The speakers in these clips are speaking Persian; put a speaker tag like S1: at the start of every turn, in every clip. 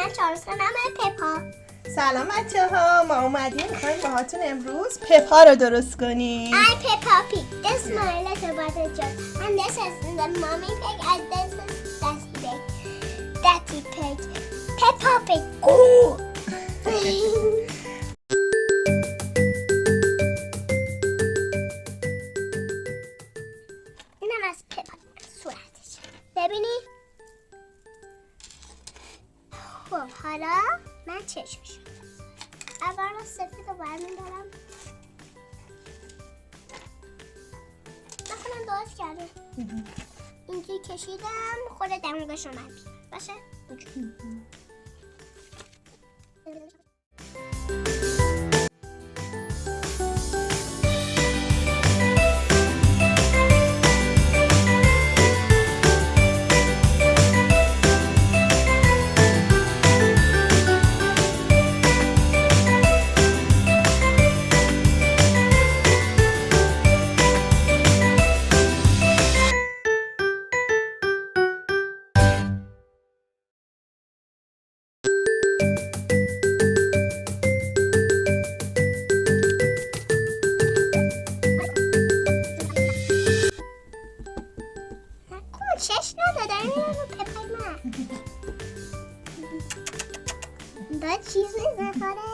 S1: من 4 سالمه پپا.
S2: سلام بچه‌ها، ما اومدیم می‌خوایم باهاتون امروز پپا رو درست کنیم.
S1: I Peppa Pig. This is my little brother John. And this is the mommy pig and this is Daddy pig. Daddy pig. Peppa Pig. Go! اینم از پپا صورتش. ببینی؟ خب حالا من چشمش اولا سفید رو برمیدارم. نکنم درست کرده. اینجوری کشیدم خود دماغش رو من باشه؟ چش نداده این رو پپای من باید چیزی بخوره.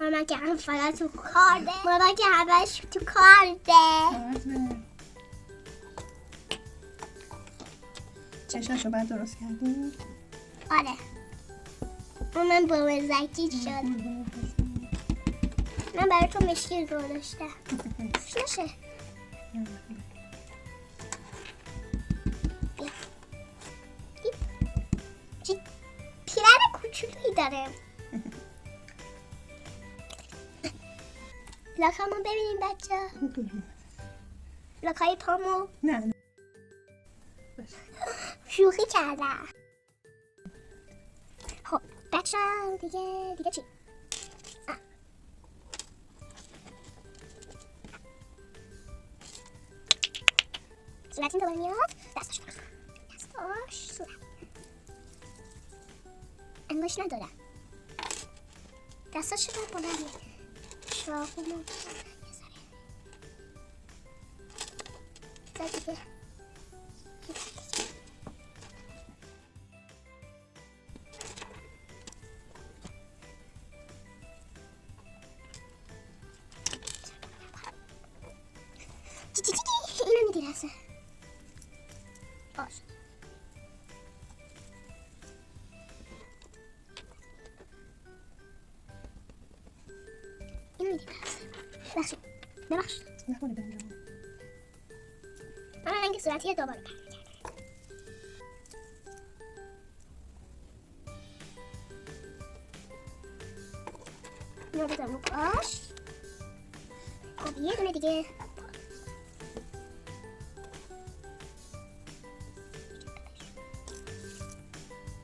S1: ماما که هم فقط تو کارده، ماما که همش تو کارده.
S2: چشمشو باید درست کردیم.
S1: آره اونم با وزکی شد. من برای تو مشکل گذاشتم نشه. پیرن کوچولویی داره. لاکامو ببینیم بچه. لاکای پامو
S2: نه
S1: شوخی کردم. خب بچه دیگه چی؟ صورت این دوباره میاد. دستاش برخواه. دستاش صورت انگاش ندارم. دستاش شده بلنده. شاخونو یه ذره دیگه. اینو میدی رسه باش. اینو میدی رسه ببخشید
S2: نخونه بنجام.
S1: من رنگ صورتی دوباره پرده کردم. اینو بذارم رو باش. خب یه دونه دیگه.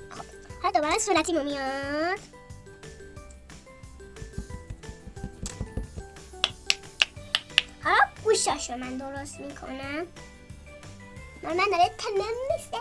S1: خب حالا دوباره صورتیمو میاد. حالا گوشاشو من درست میکنم. من داره تنم میسته.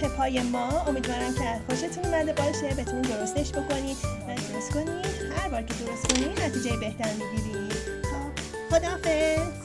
S2: پپای ما. امیدوارم که خوشتون اومده باشه، بتونید درستش بکنید و درست کنید. هر بار که درست کنید نتیجه بهتر میگیرید. خداحافظ.